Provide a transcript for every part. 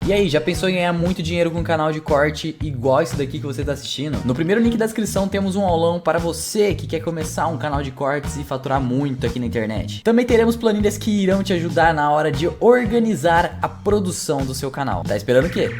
E aí, já pensou em ganhar muito dinheiro com um canal de corte igual esse daqui que você está assistindo? No primeiro link da descrição temos um aulão para você que quer começar um canal de cortes e faturar muito aqui na internet. Também teremos planilhas que irão te ajudar na hora de organizar a produção do seu canal. Tá esperando o quê?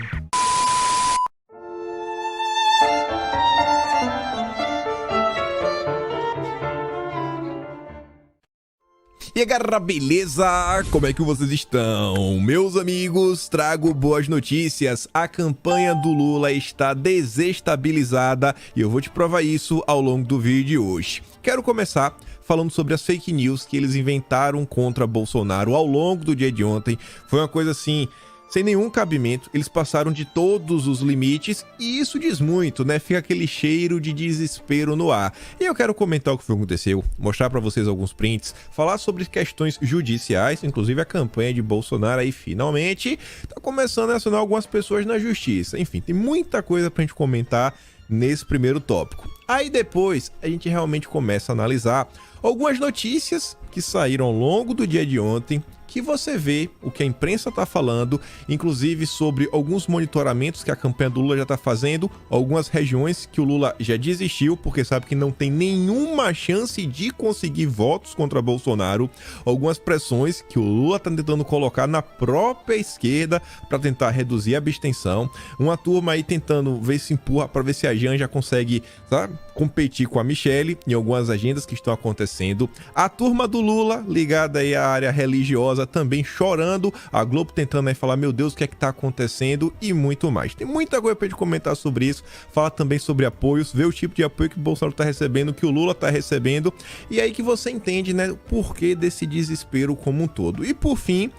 E aí galera, beleza? Como é que vocês estão? Meus amigos, trago boas notícias. A campanha do Lula está desestabilizada e eu vou te provar isso ao longo do vídeo de hoje. Quero começar falando sobre as fake news que eles inventaram contra Bolsonaro ao longo do dia de ontem. Foi uma coisa assim, sem nenhum cabimento, eles passaram de todos os limites e isso diz muito, né? Fica aquele cheiro de desespero no ar. E eu quero comentar o que aconteceu, mostrar pra vocês alguns prints, falar sobre questões judiciais, inclusive a campanha de Bolsonaro aí finalmente tá começando a acionar algumas pessoas na justiça. Enfim, tem muita coisa pra gente comentar nesse primeiro tópico. Aí depois a gente realmente começa a analisar algumas notícias que saíram ao longo do dia de ontem, que você vê o que a imprensa está falando, inclusive sobre alguns monitoramentos que a campanha do Lula já está fazendo, algumas regiões que o Lula já desistiu, porque sabe que não tem nenhuma chance de conseguir votos contra Bolsonaro, algumas pressões que o Lula está tentando colocar na própria esquerda para tentar reduzir a abstenção, uma turma aí tentando ver se empurra para ver se a Janja consegue, sabe, competir com a Michelle em algumas agendas que estão acontecendo, a turma do Lula ligada aí à área religiosa também chorando, a Globo tentando aí falar, meu Deus, o que é que tá acontecendo e muito mais. Tem muita coisa pra gente comentar sobre isso, falar também sobre apoios, ver o tipo de apoio que o Bolsonaro tá recebendo, que o Lula tá recebendo, e aí que você entende, né, o porquê desse desespero como um todo. E por fim,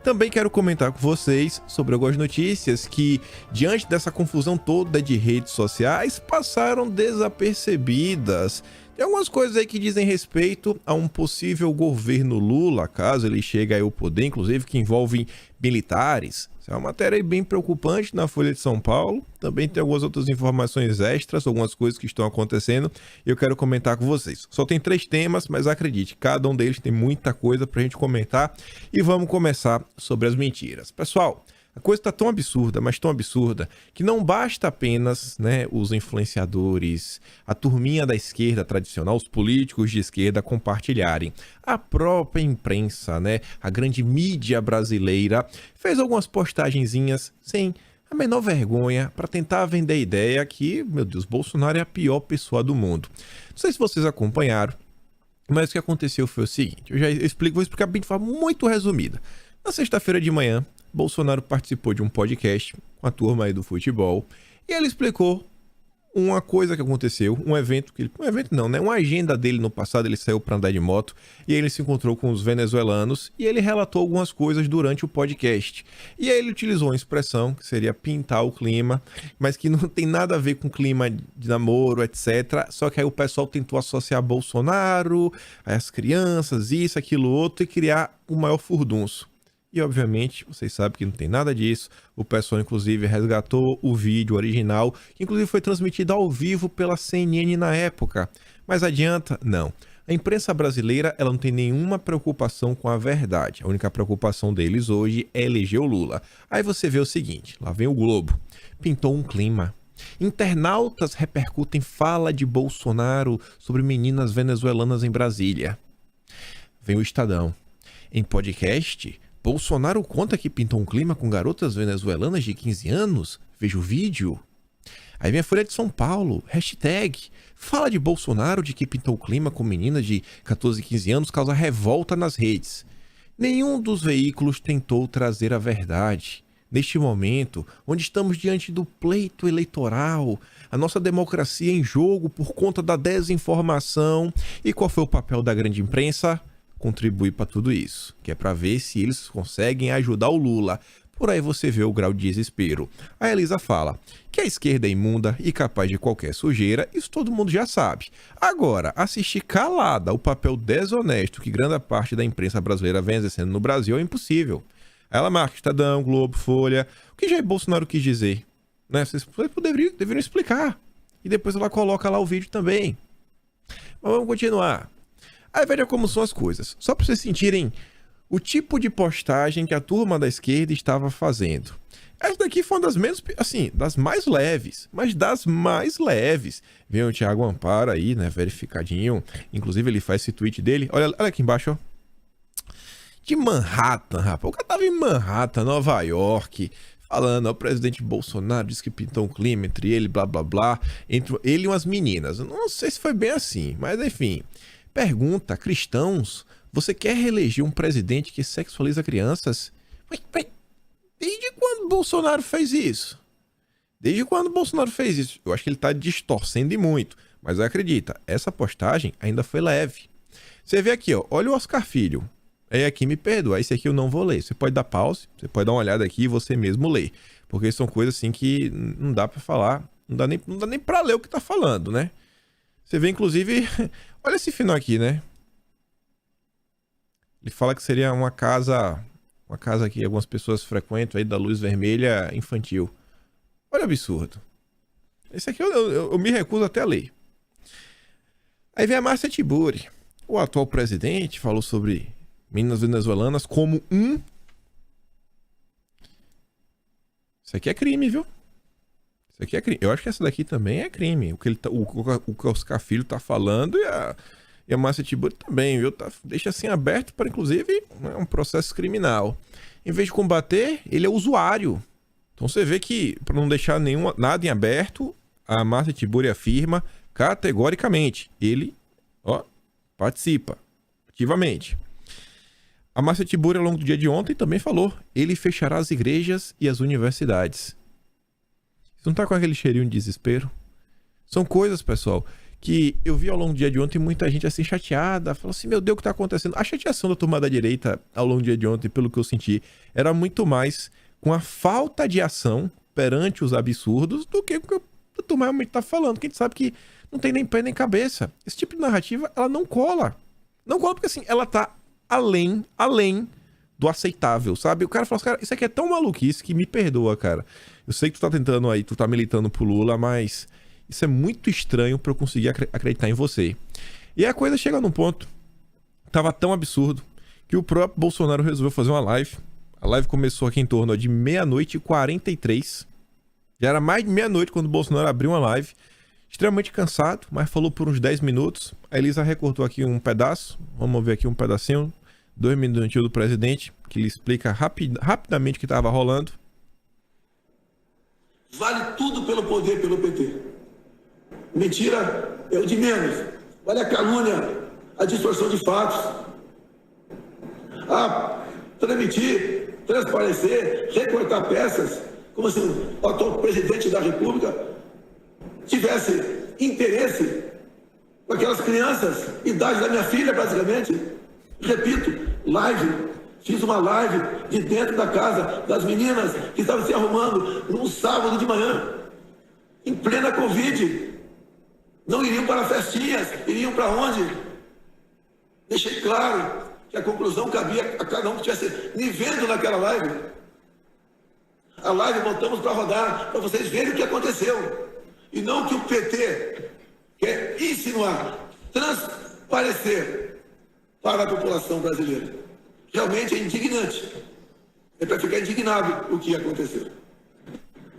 também quero comentar com vocês sobre algumas notícias que, diante dessa confusão toda de redes sociais, passaram desapercebidas. Tem algumas coisas aí que dizem respeito a um possível governo Lula, caso ele chegue ao poder, inclusive que envolvem militares. Isso é uma matéria aí bem preocupante na Folha de São Paulo. Também tem algumas outras informações extras, algumas coisas que estão acontecendo e eu quero comentar com vocês. Só tem 3 temas, mas acredite, cada um deles tem muita coisa pra gente comentar e vamos começar sobre as mentiras. Pessoal, a coisa está tão absurda, mas tão absurda, que não basta apenas, né, os influenciadores, a turminha da esquerda tradicional, os políticos de esquerda compartilharem. A própria imprensa, né, a grande mídia brasileira, fez algumas postagenzinhas sem a menor vergonha para tentar vender a ideia que, meu Deus, Bolsonaro é a pior pessoa do mundo. Não sei se vocês acompanharam, mas o que aconteceu foi o seguinte, vou explicar bem de forma muito resumida. Na sexta-feira de manhã, Bolsonaro participou de um podcast com a turma aí do futebol e ele explicou uma coisa que aconteceu, uma agenda dele no passado. Ele saiu para andar de moto e aí ele se encontrou com os venezuelanos e ele relatou algumas coisas durante o podcast. E aí ele utilizou uma expressão que seria pintar o clima, mas que não tem nada a ver com clima de namoro, etc. Só que aí o pessoal tentou associar Bolsonaro, as crianças, isso, aquilo, outro e criar o maior furdunço. E, obviamente, vocês sabem que não tem nada disso. O pessoal, inclusive, resgatou o vídeo original, que, inclusive, foi transmitido ao vivo pela CNN na época. Mas adianta? Não. A imprensa brasileira, ela não tem nenhuma preocupação com a verdade. A única preocupação deles hoje é eleger o Lula. Aí você vê o seguinte, lá vem o Globo. Pintou um clima. Internautas repercutem fala de Bolsonaro sobre meninas venezuelanas em Brasília. Vem o Estadão. Em podcast, Bolsonaro conta que pintou um clima com garotas venezuelanas de 15 anos. Veja o vídeo. Aí vem a Folha de São Paulo. Hashtag. Fala de Bolsonaro de que pintou o clima com meninas de 14 e 15 anos causa revolta nas redes. Nenhum dos veículos tentou trazer a verdade. Neste momento, onde estamos diante do pleito eleitoral, a nossa democracia em jogo por conta da desinformação. E qual foi o papel da grande imprensa? Contribuir para tudo isso, que é para ver se eles conseguem ajudar o Lula. Por aí você vê o grau de desespero. A Elisa fala que a esquerda é imunda e capaz de qualquer sujeira, isso todo mundo já sabe. Agora, assistir calada o papel desonesto que grande parte da imprensa brasileira vem exercendo no Brasil é impossível. Ela marca Estadão, Globo, Folha. O que Jair Bolsonaro quis dizer? Né? Vocês deveriam explicar. E depois ela coloca lá o vídeo também. Mas vamos continuar. Aí veja como são as coisas. Só para vocês sentirem o tipo de postagem que a turma da esquerda estava fazendo. Essa daqui foi uma das menos, assim, das mais leves, mas das mais leves. Vem o Thiago Amparo aí, né, verificadinho. Inclusive ele faz esse tweet dele. Olha aqui embaixo, ó. De Manhattan, rapaz. O cara tava em Manhattan, Nova York, falando, ó, o presidente Bolsonaro disse que pintou um clima entre ele, blá, blá, blá, entre ele e umas meninas. Eu não sei se foi bem assim, mas enfim. Pergunta, cristãos, você quer reeleger um presidente que sexualiza crianças? Mas desde quando Bolsonaro fez isso? Desde quando Bolsonaro fez isso? Eu acho que ele tá distorcendo e muito. Mas acredita, essa postagem ainda foi leve. Você vê aqui, ó, olha o Oscar Filho. É aqui, me perdoa, esse aqui eu não vou ler. Você pode dar pause, você pode dar uma olhada aqui e você mesmo ler. Porque são coisas assim que não dá pra falar, não dá nem pra ler o que tá falando, né? Você vê, inclusive, olha esse final aqui, né? Ele fala que seria uma casa que algumas pessoas frequentam aí da luz vermelha infantil. Olha o absurdo. Esse aqui eu me recuso até a ler. Aí vem a Márcia Tiburi. O atual presidente falou sobre meninas venezuelanas como um... Isso aqui é crime, viu? Isso aqui é crime. Eu acho que essa daqui também é crime. O que o Oscar Filho tá falando e a Márcia Tiburi também, viu? Deixa assim aberto para, inclusive, um processo criminal. Em vez de combater, ele é usuário. Então você vê que, para não deixar nada em aberto, a Márcia Tiburi afirma categoricamente. Ele, ó, participa ativamente. A Márcia Tiburi, ao longo do dia de ontem, também falou. Ele fechará as igrejas e as universidades. Você não tá com aquele cheirinho de desespero? São coisas, pessoal, que eu vi ao longo do dia de ontem muita gente assim chateada, falou assim, meu Deus, o que tá acontecendo? A chateação da turma da direita ao longo do dia de ontem, pelo que eu senti, era muito mais com a falta de ação perante os absurdos do que o que a turma realmente tá falando, que a gente sabe que não tem nem pé nem cabeça. Esse tipo de narrativa, ela não cola. Não cola porque assim, ela tá além do aceitável, sabe? O cara fala assim, cara, isso aqui é tão maluquice que me perdoa, cara. Eu sei que tu tá tentando aí, tu tá militando pro Lula, mas isso é muito estranho pra eu conseguir acreditar em você. E a coisa chega num ponto, tava tão absurdo, que o próprio Bolsonaro resolveu fazer uma live. A live começou aqui em torno de 00:43. Já era mais de meia-noite quando o Bolsonaro abriu uma live. Extremamente cansado, mas falou por uns 10 minutos. A Elisa recortou aqui um pedaço. Vamos ver aqui um pedacinho. 2 minutinhos do presidente, que lhe explica rapidamente o que estava rolando. Vale tudo pelo poder, pelo PT. Mentira é o de menos. Vale a calúnia, a distorção de fatos. Transmitir, transparecer, recortar peças, como se o atual presidente da República tivesse interesse com aquelas crianças, idade da minha filha, basicamente. Repito, live. Fiz uma live de dentro da casa das meninas que estavam se arrumando num sábado de manhã, em plena Covid. Não iriam para festinhas, iriam para onde? Deixei claro que a conclusão cabia a cada um que estivesse me vendo naquela live. A live botamos para rodar, para vocês verem o que aconteceu. E não o que o PT quer insinuar, transparecer para a população brasileira. Realmente é indignante. É para ficar indignado o que aconteceu.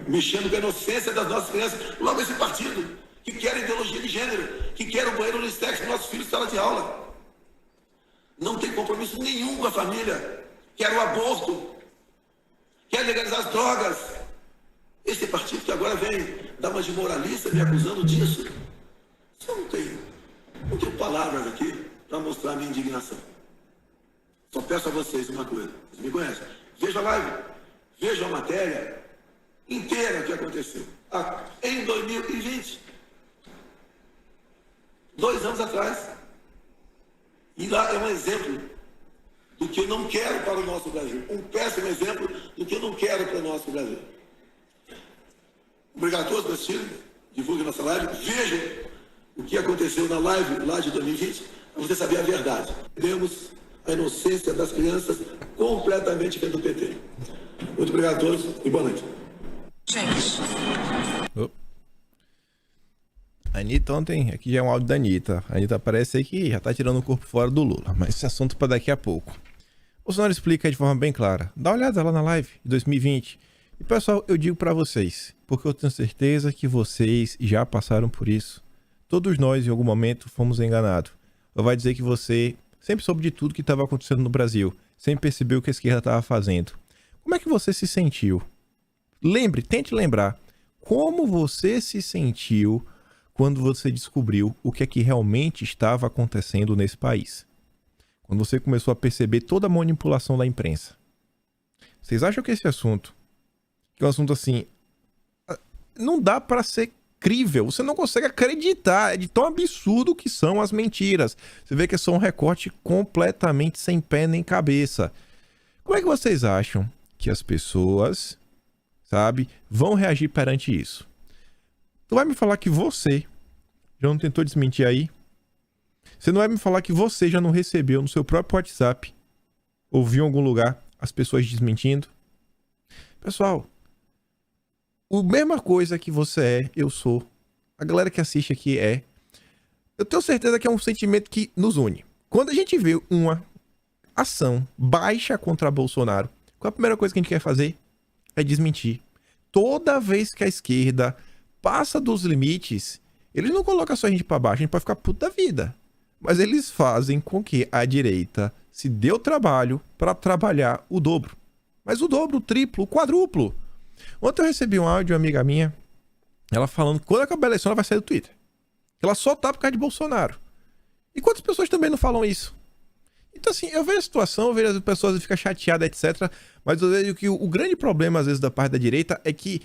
Mexendo com a inocência das nossas crianças. Logo esse partido que quer ideologia de gênero, que quer o banheiro unissex para nossos filhos em sala de aula. Não tem compromisso nenhum com a família. Quer o aborto. Quer legalizar as drogas. Esse partido que agora vem dar uma de moralista me acusando disso. Eu não tenho palavras aqui para mostrar a minha indignação. Só peço a vocês uma coisa. Vocês me conhecem. Vejam a live. Vejam a matéria inteira que aconteceu. Em 2020. 2 anos atrás. E lá é um exemplo do que eu não quero para o nosso Brasil. Um péssimo exemplo do que eu não quero para o nosso Brasil. Obrigado a todos por assistirem. Divulguem nossa live. Vejam o que aconteceu na live lá de 2020, para você saber a verdade. Temos a inocência das crianças completamente dentro do PT. Muito obrigado a todos e boa noite. A Anitta ontem, aqui já é um áudio da Anitta. A Anitta parece aí que já tá tirando o corpo fora do Lula, mas esse assunto para daqui a pouco. Bolsonaro explica de forma bem clara. Dá uma olhada lá na live de 2020. E pessoal, eu digo pra vocês, porque eu tenho certeza que vocês já passaram por isso. Todos nós, em algum momento, fomos enganados. Ou vai dizer que você sempre soube de tudo que estava acontecendo no Brasil, sempre percebeu o que a esquerda estava fazendo. Como é que você se sentiu? Tente lembrar como você se sentiu quando você descobriu o que é que realmente estava acontecendo nesse país. Quando você começou a perceber toda a manipulação da imprensa. Vocês acham que esse assunto, que é um assunto assim, não dá para ser crível, você não consegue acreditar, é de tão absurdo que são as mentiras. Você vê que é só um recorte completamente sem pé nem cabeça. Como é que vocês acham que as pessoas, sabe, vão reagir perante isso? Tu vai me falar que você já não tentou desmentir aí? Você não vai me falar que você já não recebeu no seu próprio WhatsApp, ouviu em algum lugar, as pessoas desmentindo? Pessoal, a mesma coisa que você é, eu sou. A galera que assiste aqui é. Eu tenho certeza que é um sentimento que nos une. Quando a gente vê uma ação baixa contra Bolsonaro, qual a primeira coisa que a gente quer fazer? É desmentir. Toda vez que a esquerda passa dos limites, eles não colocam só a gente pra baixo, a gente pode ficar puto da vida. Mas eles fazem com que a direita se dê o trabalho para trabalhar o dobro. Mas o dobro, o triplo, o quadruplo. Ontem eu recebi um áudio de uma amiga minha, ela falando que quando acabar a eleição ela vai sair do Twitter. Ela só tá por causa de Bolsonaro. E quantas pessoas também não falam isso? Então assim, eu vejo a situação, eu vejo as pessoas ficam chateadas, etc. Mas eu vejo que o grande problema, às vezes, da parte da direita é que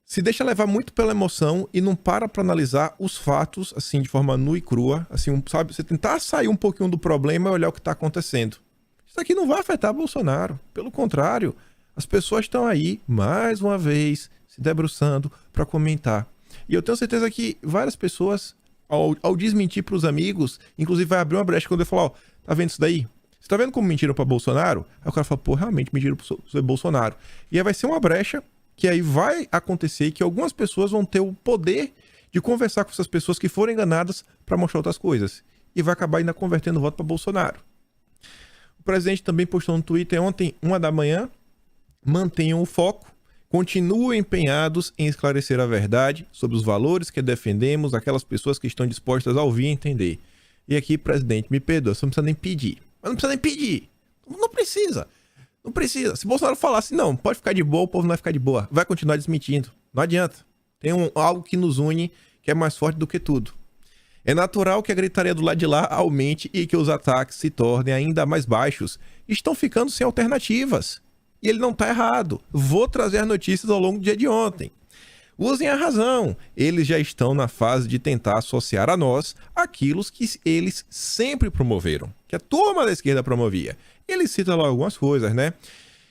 se deixa levar muito pela emoção e não para analisar os fatos, assim, de forma nua e crua. Assim, sabe? Você tentar sair um pouquinho do problema e olhar o que tá acontecendo. Isso aqui não vai afetar Bolsonaro. Pelo contrário, as pessoas estão aí, mais uma vez, se debruçando para comentar. E eu tenho certeza que várias pessoas, ao desmentir para os amigos, inclusive vai abrir uma brecha quando eu falar, ó, tá vendo isso daí? Você tá vendo como mentiram para Bolsonaro? Aí o cara fala, pô, realmente mentiram para Bolsonaro. E aí vai ser uma brecha que aí vai acontecer que algumas pessoas vão ter o poder de conversar com essas pessoas que foram enganadas para mostrar outras coisas. E vai acabar ainda convertendo o voto para Bolsonaro. O presidente também postou no Twitter ontem, 1h da manhã, mantenham o foco, continuem empenhados em esclarecer a verdade sobre os valores que defendemos, aquelas pessoas que estão dispostas a ouvir e entender. E aqui, presidente, me perdoa, você não precisa nem pedir. Mas não precisa nem pedir. Não precisa. Não precisa. Se Bolsonaro falasse, não, pode ficar de boa, o povo não vai ficar de boa. Vai continuar desmentindo. Não adianta. Tem algo que nos une, que é mais forte do que tudo. É natural que a gritaria do lado de lá aumente e que os ataques se tornem ainda mais baixos. Estão ficando sem alternativas. E ele não está errado. Vou trazer as notícias ao longo do dia de ontem. Usem a razão. Eles já estão na fase de tentar associar a nós aquilo que eles sempre promoveram, que a turma da esquerda promovia. Ele cita lá algumas coisas, né?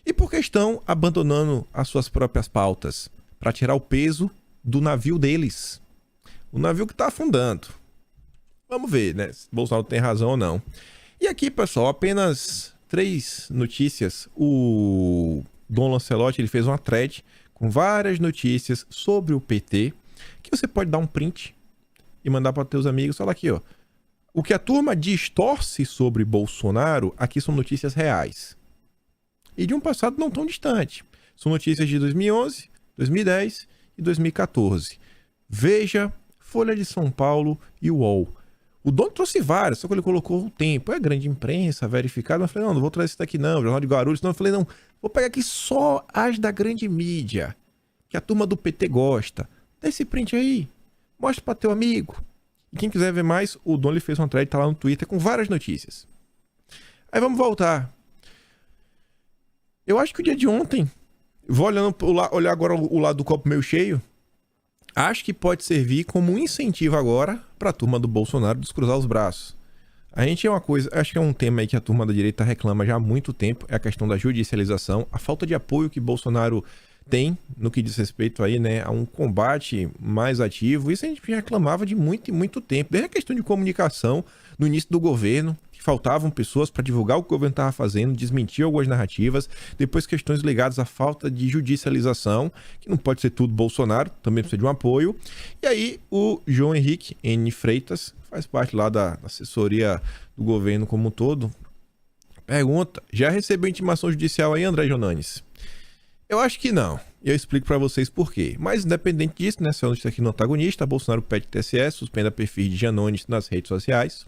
E porque estão abandonando as suas próprias pautas para tirar o peso do navio deles. O navio que está afundando. Vamos ver, né? Se Bolsonaro tem razão ou não. E aqui, pessoal, apenas 3 notícias. O Dom Lancelotti, ele fez uma thread com várias notícias sobre o PT, que você pode dar um print e mandar para teus amigos. Olha aqui, ó. O que a turma distorce sobre Bolsonaro, aqui são notícias reais. E de um passado não tão distante. São notícias de 2011, 2010 e 2014. Veja, Folha de São Paulo e o UOL. O dono trouxe várias, só que ele colocou o tempo. É grande imprensa, verificada. Eu falei, não vou trazer isso daqui não, Jornal de Guarulhos. Não, eu falei, não, vou pegar aqui só as da grande mídia, que a turma do PT gosta. Dá esse print aí, mostra para teu amigo. E quem quiser ver mais, o Dom ele fez uma thread, tá lá no Twitter com várias notícias. Aí vamos voltar. Eu acho que o dia de ontem, vou olhar agora o lado do copo meio cheio, acho que pode servir como um incentivo agora para a turma do Bolsonaro descruzar os braços. A gente é uma coisa, acho que é um tema aí que a turma da direita reclama já há muito tempo, é a questão da judicialização, a falta de apoio que Bolsonaro tem no que diz respeito aí, né, a um combate mais ativo. Isso a gente reclamava de muito e muito tempo, desde a questão de comunicação no início do governo, que faltavam pessoas para divulgar o que o governo estava fazendo, desmentir algumas narrativas, depois questões ligadas à falta de judicialização, que não pode ser tudo Bolsonaro, também precisa de um apoio. E aí o João Henrique N. Freitas, faz parte lá da assessoria do governo como um todo, Pergunta: já recebeu intimação judicial aí, André Jonanes? Eu acho que não. E eu explico pra vocês por quê. Mas independente disso, né? Se a notícia aqui no antagonista, Bolsonaro pede TSE, suspenda perfis de Janones nas redes sociais.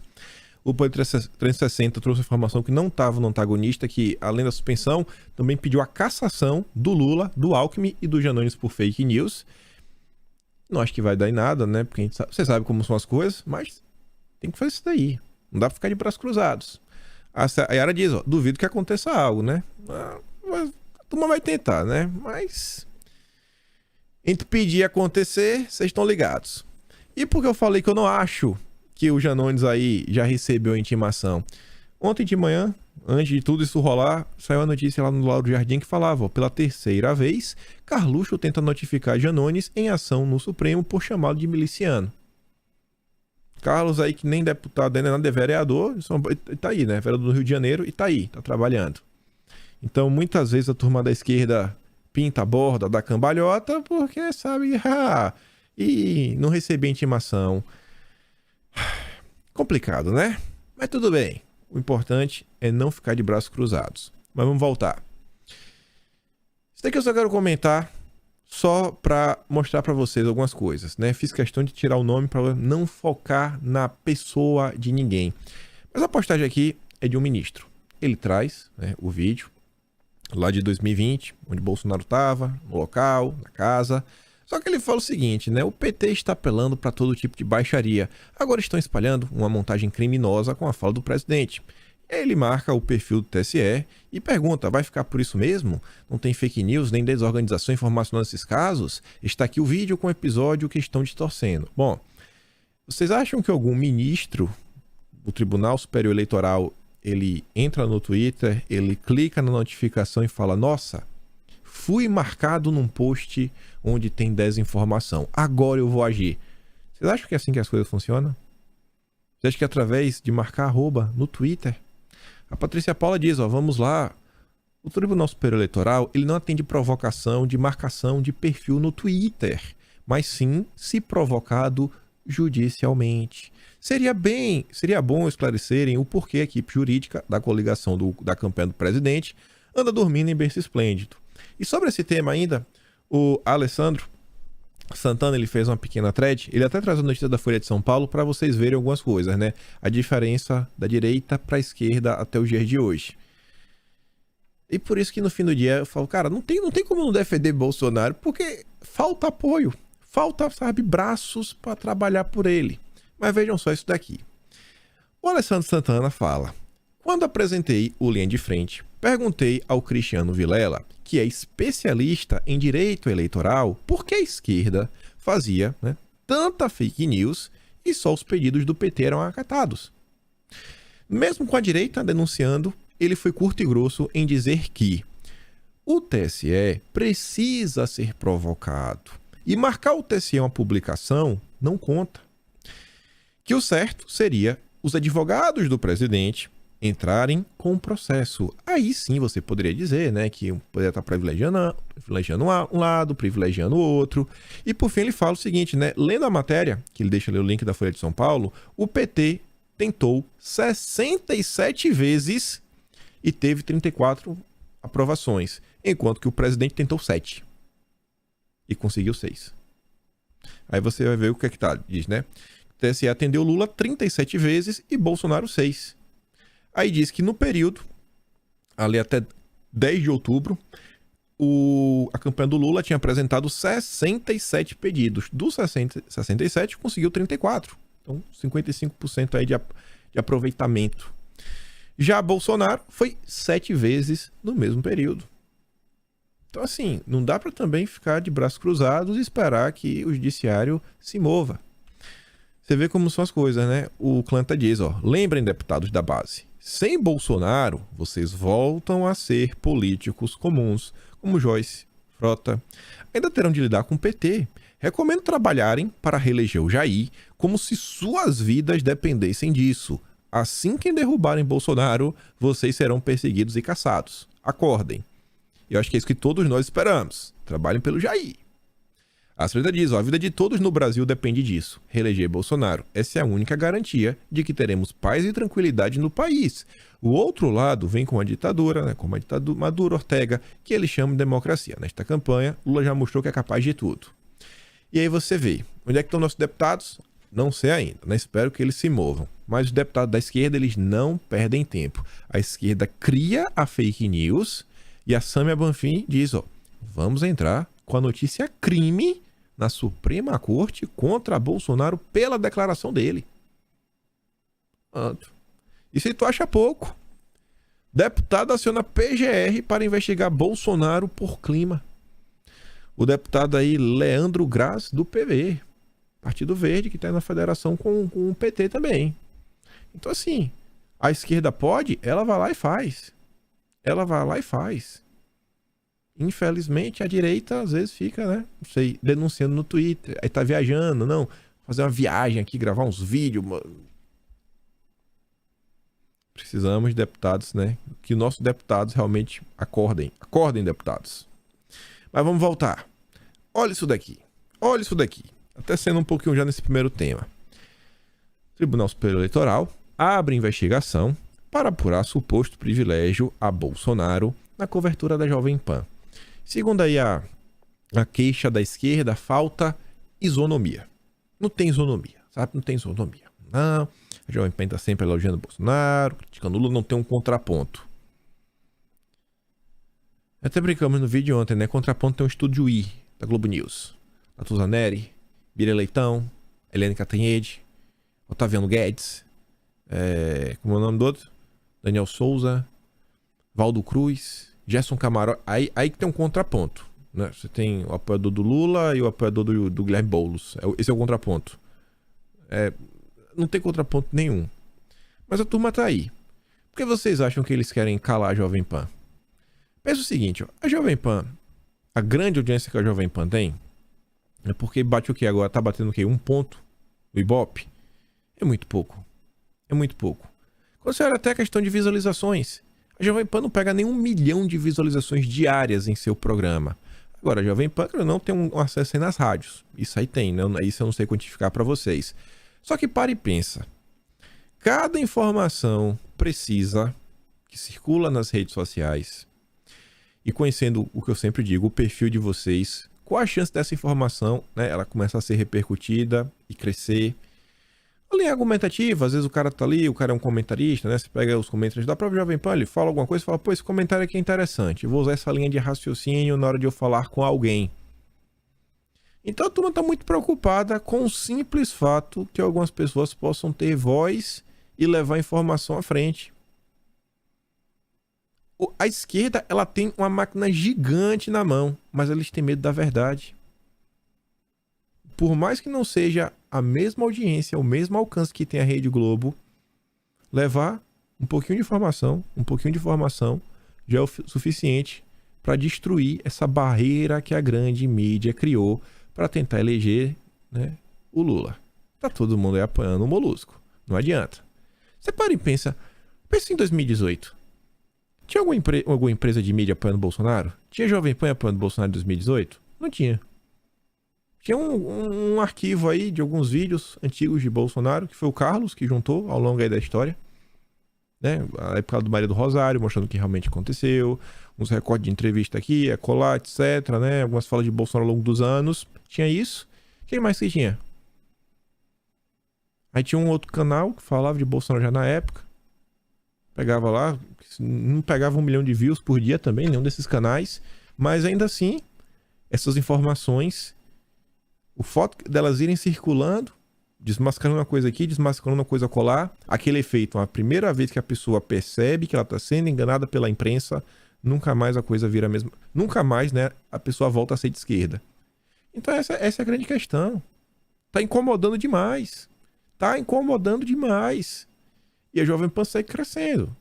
O Poder 360 trouxe informação que não estava no antagonista, que além da suspensão, também pediu a cassação do Lula, do Alckmin e do Janones por fake news. Não acho que vai dar em nada, né? Porque você sabe como são as coisas, mas tem que fazer isso daí. Não dá pra ficar de braços cruzados. A Yara diz, ó, duvido que aconteça algo, né? Mas a turma vai tentar, né? Mas entre pedir e acontecer, vocês estão ligados. E por que eu falei que eu não acho que o Janones aí já recebeu a intimação? Ontem de manhã, antes de tudo isso rolar, saiu a notícia lá no Lauro Jardim que falava, ó, pela terceira vez, Carluxo tenta notificar Janones em ação no Supremo por chamá-lo de miliciano. Carlos aí, que nem deputado, nem nada, é vereador, tá aí, né? Vereador do Rio de Janeiro e tá aí, tá trabalhando. Então, muitas vezes a turma da esquerda pinta a borda da cambalhota porque sabe, e não receber intimação. Complicado, né? Mas tudo bem. O importante é não ficar de braços cruzados. Mas vamos voltar. Isso daqui eu só quero comentar só para mostrar para vocês algumas coisas, né? Fiz questão de tirar o nome para não focar na pessoa de ninguém. Mas a postagem aqui é de um ministro. Ele traz, né, o vídeo lá de 2020, onde Bolsonaro estava, no local, na casa. Só que ele fala o seguinte, né? O PT está apelando para todo tipo de baixaria. Agora estão espalhando uma montagem criminosa com a fala do presidente. Ele marca o perfil do TSE e pergunta, vai ficar por isso mesmo? Não tem fake news nem desorganização informacional nesses casos? Está aqui o vídeo com o episódio que estão distorcendo. Bom, vocês acham que algum ministro do Tribunal Superior Eleitoral, ele entra no Twitter, ele clica na notificação e fala, nossa, fui marcado num post onde tem desinformação, agora eu vou agir. Vocês acham que é assim que as coisas funcionam? Vocês acham que é através de marcar arroba no Twitter? A Patrícia Paula diz, ó, vamos lá, o Tribunal Superior Eleitoral, ele não atende provocação de marcação de perfil no Twitter, mas sim se provocado judicialmente. Seria bom esclarecerem o porquê a equipe jurídica da coligação da campanha do presidente anda dormindo em berço esplêndido. E sobre esse tema ainda, o Alessandro Santana, ele fez uma pequena thread, ele até traz a notícia da Folha de São Paulo para vocês verem algumas coisas, né? A diferença da direita para a esquerda até os dias de hoje. E por isso que no fim do dia eu falo, cara, não tem como não defender Bolsonaro, porque falta apoio, falta, sabe, braços para trabalhar por ele. Mas vejam só isso daqui. O Alessandro Santana fala, quando apresentei o Linha de Frente, perguntei ao Cristiano Vilela, que é especialista em direito eleitoral, por que a esquerda fazia, né, tanta fake news e só os pedidos do PT eram acatados. Mesmo com a direita denunciando, ele foi curto e grosso em dizer que o TSE precisa ser provocado e marcar o TSE uma publicação não conta. Que o certo seria os advogados do presidente entrarem com o processo. Aí sim você poderia dizer, né, que poderia estar privilegiando um lado, privilegiando o outro. E por fim ele fala o seguinte, né, lendo a matéria, que ele deixa ler o link da Folha de São Paulo, o PT tentou 67 vezes e teve 34 aprovações, enquanto que o presidente tentou 7 e conseguiu 6. Aí você vai ver o que é que tá, diz, né? O TSE atendeu Lula 37 vezes e Bolsonaro 6. Aí diz que no período, ali até 10 de outubro, a campanha do Lula tinha apresentado 67 pedidos. Dos 67, conseguiu 34. Então, 55% aí de aproveitamento. Já Bolsonaro foi 7 vezes no mesmo período. Então, assim, não dá para também ficar de braços cruzados e esperar que o judiciário se mova. Você vê como são as coisas, né? O Clanta diz, ó, lembrem, deputados da base, sem Bolsonaro, vocês voltam a ser políticos comuns, como Joyce, Frota. Ainda terão de lidar com o PT. Recomendo trabalharem para reeleger o Jair como se suas vidas dependessem disso. Assim que derrubarem Bolsonaro, vocês serão perseguidos e caçados. Acordem. Eu acho que é isso que todos nós esperamos. Trabalhem pelo Jair. A esquerda diz, ó, a vida de todos no Brasil depende disso. Reeleger Bolsonaro. Essa é a única garantia de que teremos paz e tranquilidade no país. O outro lado vem com a ditadura, né, como a ditadura Maduro, Ortega, que eles chamam de democracia. Nesta campanha, Lula já mostrou que é capaz de tudo. E aí você vê, onde é que estão nossos deputados? Não sei ainda, né? Espero que eles se movam. Mas os deputados da esquerda, eles não perdem tempo. A esquerda cria a fake news e a Samia Bonfim diz, ó, vamos entrar com a notícia crime na Suprema Corte contra Bolsonaro pela declaração dele. Isso aí tu acha pouco. Deputado aciona PGR para investigar Bolsonaro por clima. O deputado aí, Leandro Graz, do PV, Partido Verde, que está na federação com o PT também. Então assim, a esquerda pode, ela vai lá e faz. Ela vai lá e faz. Infelizmente, a direita às vezes fica, né, não sei, denunciando no Twitter. Aí tá viajando, não, fazer uma viagem aqui, gravar uns vídeos. Precisamos de deputados, né, que nossos deputados realmente acordem. Acordem, deputados. Mas vamos voltar. Olha isso daqui. Olha isso daqui. Até sendo um pouquinho já nesse primeiro tema. Tribunal Superior Eleitoral abre investigação para apurar suposto privilégio a Bolsonaro na cobertura da Jovem Pan. Segundo aí a queixa da esquerda, falta isonomia. Não tem isonomia, sabe? Não tem isonomia. Não, a Jovem Pan está sempre elogiando o Bolsonaro, criticando o Lula, não tem um contraponto. Até brincamos no vídeo ontem, né? Contraponto tem um estúdio I, da Globo News. Natuza Neri, Bira Leitão, Helene Catanhede, Otaviano Guedes, como é o nome do outro? Daniel Souza, Valdo Cruz, Gerson Camarão. Aí que tem um contraponto, né? Você tem o apoiador do Lula e o apoiador do Guilherme Boulos. Esse é o contraponto. Não tem contraponto nenhum. Mas a turma tá aí. Por que vocês acham que eles querem calar a Jovem Pan? Pensa o seguinte, ó, a Jovem Pan, a grande audiência que a Jovem Pan tem, é porque bate o que agora? Tá batendo o quê? 1 ponto no Ibope? É muito pouco. É muito pouco. Considera até a questão de visualizações. A Jovem Pan não pega nem 1 milhão de visualizações diárias em seu programa. Agora, a Jovem Pan não tem um acesso aí nas rádios. Isso aí tem, né? Isso eu não sei quantificar para vocês. Só que para e pensa. Cada informação precisa que circula nas redes sociais, e conhecendo o que eu sempre digo, o perfil de vocês, qual a chance dessa informação, né, ela começa a ser repercutida e crescer? A linha argumentativa, às vezes o cara tá ali, o cara é um comentarista, né? Você pega os comentários da própria Jovem Pan, ele fala alguma coisa e fala, pô, esse comentário aqui é interessante, eu vou usar essa linha de raciocínio na hora de eu falar com alguém. Então a turma tá muito preocupada com o simples fato que algumas pessoas possam ter voz e levar informação à frente. A esquerda, ela tem uma máquina gigante na mão, mas eles têm medo da verdade. Por mais que não seja a mesma audiência, o mesmo alcance que tem a Rede Globo, levar um pouquinho de informação já é o suficiente para destruir essa barreira que a grande mídia criou para tentar eleger, né, o Lula. Tá todo mundo aí apoiando o Molusco. Não adianta. Você para e pensa em 2018. Tinha alguma empresa de mídia apoiando o Bolsonaro? Tinha Jovem Pan apoiando o Bolsonaro em 2018? Não tinha. Tinha um arquivo aí de alguns vídeos antigos de Bolsonaro, que foi o Carlos que juntou ao longo aí da história, né? A época do Maria do Rosário, mostrando o que realmente aconteceu, uns recortes de entrevista aqui, acolá, etc, né? Algumas falas de Bolsonaro ao longo dos anos. Tinha isso. Quem mais que tinha? Aí tinha um outro canal que falava de Bolsonaro já na época. Pegava lá, não pegava 1 milhão de views por dia também, nenhum desses canais. Mas ainda assim, essas informações, o fato delas irem circulando, desmascarando uma coisa aqui, desmascarando uma coisa acolá, aquele efeito, a primeira vez que a pessoa percebe que ela está sendo enganada pela imprensa, nunca mais a coisa vira a mesma. Nunca mais, né, a pessoa volta a ser de esquerda. Então essa é a grande questão. Tá incomodando demais. Tá incomodando demais. E a Jovem Pan segue crescendo.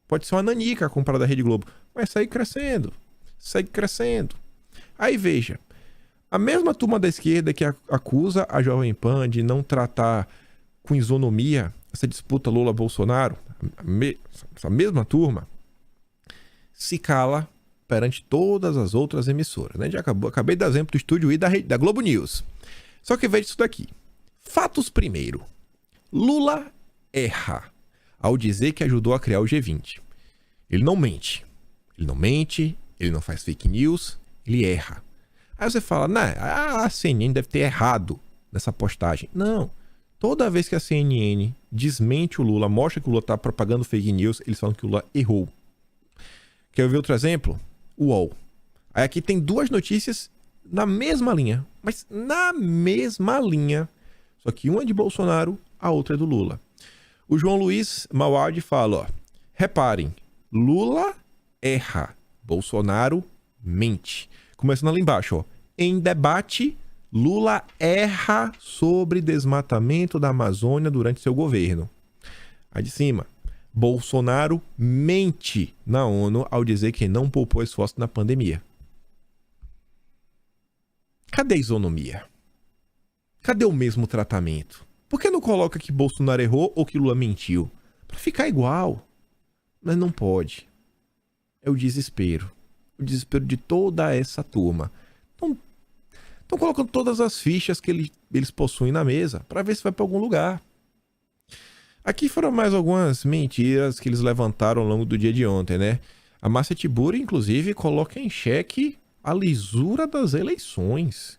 Pode ser uma nanica comprada da Rede Globo, mas segue crescendo. Segue crescendo. Aí veja, a mesma turma da esquerda que acusa a Jovem Pan de não tratar com isonomia essa disputa Lula-Bolsonaro, essa mesma turma se cala perante todas as outras emissoras, né? Já acabei de dar exemplo do Estúdio I da Globo News. Só que veja isso daqui. Fatos primeiro. Lula erra ao dizer que ajudou a criar o G20. Ele não mente. Ele não mente, ele não faz fake news, ele erra. Aí você fala, né, a CNN deve ter errado nessa postagem. Não. Toda vez que a CNN desmente o Lula, mostra que o Lula está propagando fake news, eles falam que o Lula errou. Quer ver outro exemplo? O UOL. Aí aqui tem duas notícias na mesma linha, mas na mesma linha. Só que uma é de Bolsonaro, a outra é do Lula. O João Luiz Mauad fala, ó, reparem, Lula erra, Bolsonaro mente. Começando ali embaixo, ó, em debate, Lula erra sobre desmatamento da Amazônia durante seu governo. Aí de cima, Bolsonaro mente na ONU ao dizer que não poupou esforço na pandemia. Cadê a isonomia? Cadê o mesmo tratamento? Por que não coloca que Bolsonaro errou ou que Lula mentiu? Para ficar igual. Mas não pode. É o desespero. O desespero de toda essa turma. Estão colocando todas as fichas que eles possuem na mesa para ver se vai para algum lugar. Aqui foram mais algumas mentiras que eles levantaram ao longo do dia de ontem, né? A Márcia Tiburi, inclusive, coloca em xeque a lisura das eleições.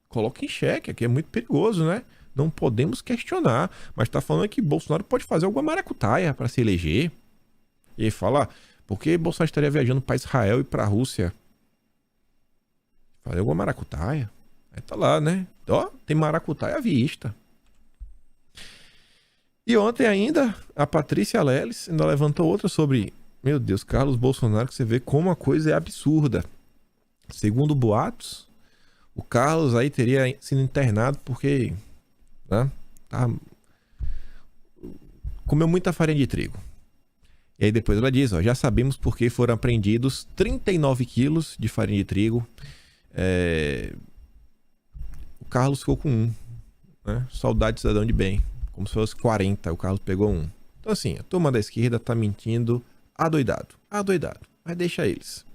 Coloca em xeque, aqui é muito perigoso, né? Não podemos questionar, mas tá falando que Bolsonaro pode fazer alguma maracutaia para se eleger. E aí fala, por que Bolsonaro estaria viajando para Israel e para a Rússia? Fazer alguma maracutaia? Aí tá lá, né? Ó, tem maracutaia à vista. E ontem ainda, a Patrícia Leles ainda levantou outra sobre, meu Deus, Carlos Bolsonaro, que você vê como a coisa é absurda. Segundo boatos, o Carlos aí teria sido internado porque, né, comeu muita farinha de trigo. E aí depois ela diz, ó, já sabemos por que foram apreendidos 39 quilos de farinha de trigo. O Carlos ficou com 1, né? Saudade cidadão de bem. Como se fosse 40, o Carlos pegou 1. Então assim, a turma da esquerda tá mentindo adoidado. Mas deixa eles.